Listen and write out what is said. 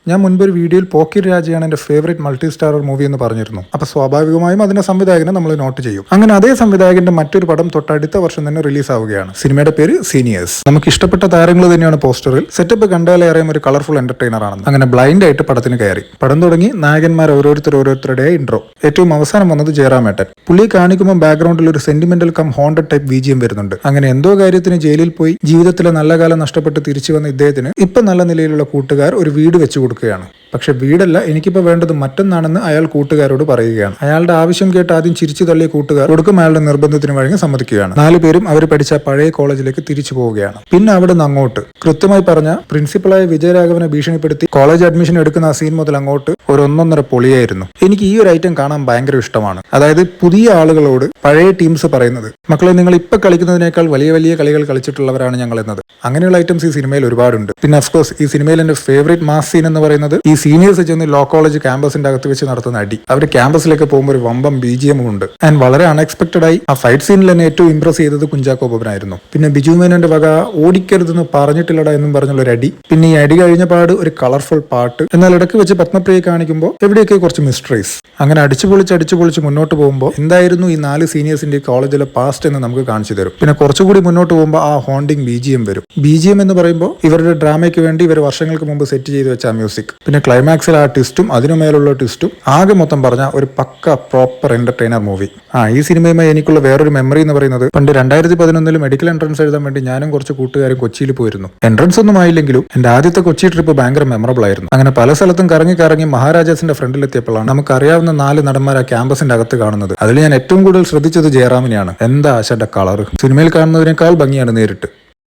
ഞാൻ മുൻപൊരു വീഡിയോയിൽ പോക്കിരി രാജയാണ് എന്റെ ഫേവറേറ്റ് മൾട്ടി സ്റ്റാറർ മൂവി എന്ന് പറഞ്ഞിരുന്നു. അപ്പൊ സ്വാഭാവികമായും അതിന്റെ സംവിധായകനെ നമ്മൾ നോട്ട് ചെയ്യും. അങ്ങനെ അതേ സംവിധായകന്റെ മറ്റൊരു പടം തൊട്ടടുത്ത വർഷം തന്നെ റിലീസ് ആവുകയാണ്. സിനിമയുടെ പേര് സീനിയേഴ്സ്. നമുക്ക് ഇഷ്ടപ്പെട്ട താരങ്ങൾ തന്നെയാണ് പോസ്റ്ററിൽ. സെറ്റപ്പ് കണ്ടാലേ അറിയാം ഒരു കളർഫുൾ എന്റർടൈനർ ആണെന്ന്. അങ്ങനെ ബ്ലൈൻഡ് ആയിട്ട് പടത്തിന് കയറി. പടം തുടങ്ങി നായകന്മാർ ഓരോരുത്തരുടെ ഇൻട്രോ. ഏറ്റവും അവസാനം വന്നത് ജയറാമേട്ടൻ. പുള്ളിയെ കാണിക്കുമ്പോൾ ബാക്ക്ഗ്രൗണ്ടിൽ ഒരു സെന്റിമെന്റൽ കം ഹോണ്ടഡ് ടൈപ്പ് ബീജിയം വരുന്നുണ്ട്. അങ്ങനെ എന്തോ കാര്യത്തിന് ജയിലിൽ പോയി ജീവിതത്തിലെ നല്ല കാലം നഷ്ടപ്പെട്ട് തിരിച്ചു വന്ന ഇദ്ദേഹത്തിന് ഇപ്പൊ നല്ല നിലയിലുള്ള കൂട്ടുകാർ ഒരു വീട് വെച്ചു കൊടുക്കുകയാണ്. പക്ഷെ വീടല്ല, എനിക്കിപ്പോൾ വേണ്ടത് മറ്റൊന്നാണെന്ന് അയാൾ കൂട്ടുകാരോട് പറയുകയാണ്. അയാളുടെ ആവശ്യം കേട്ട് ആദ്യം ചിരിച്ചു തള്ളിയ കൂട്ടുകാർ ഒടുക്കം അയാളുടെ നിർബന്ധത്തിന് വഴങ്ങി സമ്മതിക്കുകയാണ്. 4 പേരും അവർ പഠിച്ച പഴയ കോളേജിലേക്ക് തിരിച്ചു പോവുകയാണ്. പിന്നെ അവിടെ നിന്ന് അങ്ങോട്ട് കൃത്യമായി പറഞ്ഞ പ്രിൻസിപ്പളായ വിജയരാഘവനെ ഭീഷണിപ്പെടുത്തി കോളേജ് അഡ്മിഷൻ എടുക്കുന്ന ആ സീൻ മുതൽ അങ്ങോട്ട് ഒരു 1.5 പൊളിയായിരുന്നു. എനിക്ക് ഈ ഒരു ഐറ്റം കാണാൻ ഭയങ്കര ഇഷ്ടമാണ്. അതായത് പുതിയ ആളുകളോട് പഴയ ടീംസ് പറയുന്നത്, മക്കളെ നിങ്ങൾ ഇപ്പൊ കളിക്കുന്നതിനേക്കാൾ വലിയ വലിയ കളികൾ കളിച്ചിട്ടുള്ളവരാണ് ഞങ്ങൾ എന്നത്. അങ്ങനെയുള്ള ഐറ്റംസ് ഈ സിനിമയിൽ ഒരുപാടുണ്ട്. പിന്നെ അഫ്കോഴ്സ് ഈ സിനിമയിൽ എന്റെ ഫേവറേറ്റ് മാസ് സീൻ എന്ന് പറയുന്നത് ഈ സീനിയേഴ്സ് ചെന്ന് ലോ കോളേജ് ക്യാമ്പസിന്റെ അകത്ത് വെച്ച് നടത്തുന്ന അടി. അവർ ക്യാമ്പസിലേക്ക് പോകുമ്പോൾ ഒരു വമ്പം BGM ഉണ്ട്. ആൻഡ് വളരെ അൺഎക്സ്പെക്ടഡ് ആയി ആ ഫൈറ്റ് സീനിൽ എന്നെ ഏറ്റവും ഇംപ്രസ് ചെയ്തത് കുഞ്ചാക്കോ ബോബനായിരുന്നു. പിന്നെ ബിജു മേനോന്റെ വക ഓടിക്കരുതെന്ന് പറഞ്ഞിട്ടില്ലടാ എന്നും പറഞ്ഞുള്ള ഒരു അടി. പിന്നെ ഈ അടി കഴിഞ്ഞ പാട് ഒരു കളർഫുൾ പാട്ട്. എന്നാൽ ഇടയ്ക്ക് വെച്ച് പത്മപ്രിയെ കാണിക്കുമ്പോൾ എവിടെയൊക്കെ കുറച്ച് മിസ്റ്ററീസ്. അങ്ങനെ അടിച്ചു പൊളിച്ച് മുന്നോട്ട് പോകുമ്പോൾ എന്തായിരുന്നു ഈ 4 സീനിയേഴ്സിന്റെ കോളേജിലെ പാസ്റ്റ് എന്ന് നമുക്ക് കാണിച്ചു തരും. പിന്നെ കുറച്ചുകൂടി മുന്നോട്ട് പോകുമ്പോൾ ആ ഹോണ്ടിങ് BGM വരും. BGM എന്ന് പറയുമ്പോൾ ഇവരുടെ ഡ്രാമയ്ക്ക് വേണ്ടി ഇവർ വർഷങ്ങൾക്ക് മുമ്പ് സെറ്റ് ചെയ്ത് വെച്ച മ്യൂസിക്. പിന്നെ ക്ലൈമാക്സിൽ ആ ട്വിസ്റ്റും അതിനുമേലുള്ള ട്വിസ്റ്റും ആകെ മൊത്തം പറഞ്ഞ ഒരു പക്ക പ്രോപ്പർ എന്റർടൈനർ മൂവി. ഈ സിനിമയുമായി എനിക്കുള്ള വേറൊരു മെമ്മറി എന്ന് പറയുന്നത് പണ്ട് 2011 മെഡിക്കൽ എൻട്രൻസ് എഴുതാൻ വേണ്ടി ഞാനും കുറച്ച് കൂട്ടുകാരും കൊച്ചിയിൽ പോയിരുന്നു. എൻട്രൻസ് ഒന്നും ആയില്ലെങ്കിലും എന്റെ ആദ്യത്തെ കൊച്ചി ട്രിപ്പ് ഭയങ്കര മെമ്മറബിൾ ആയിരുന്നു. അങ്ങനെ പല സ്ഥലത്തും കറങ്ങി മഹാരാജാസിന്റെ ഫ്രണ്ടിലെത്തിയപ്പോഴാണ് നമുക്കറിയാവുന്ന 4 നടന്മാർ ആ ക്യാമ്പസിന്റെ അകത്ത് കാണുന്നത്. അതിൽ ഞാൻ ഏറ്റവും കൂടുതൽ ശ്രദ്ധിച്ചത് ജയറാമിനെയാണ്. എന്താ ആശാന്റെ കളർ സിനിമയിൽ കാണുന്നതിനേക്കാൾ ഭംഗിയാണ് നേരിട്ട്.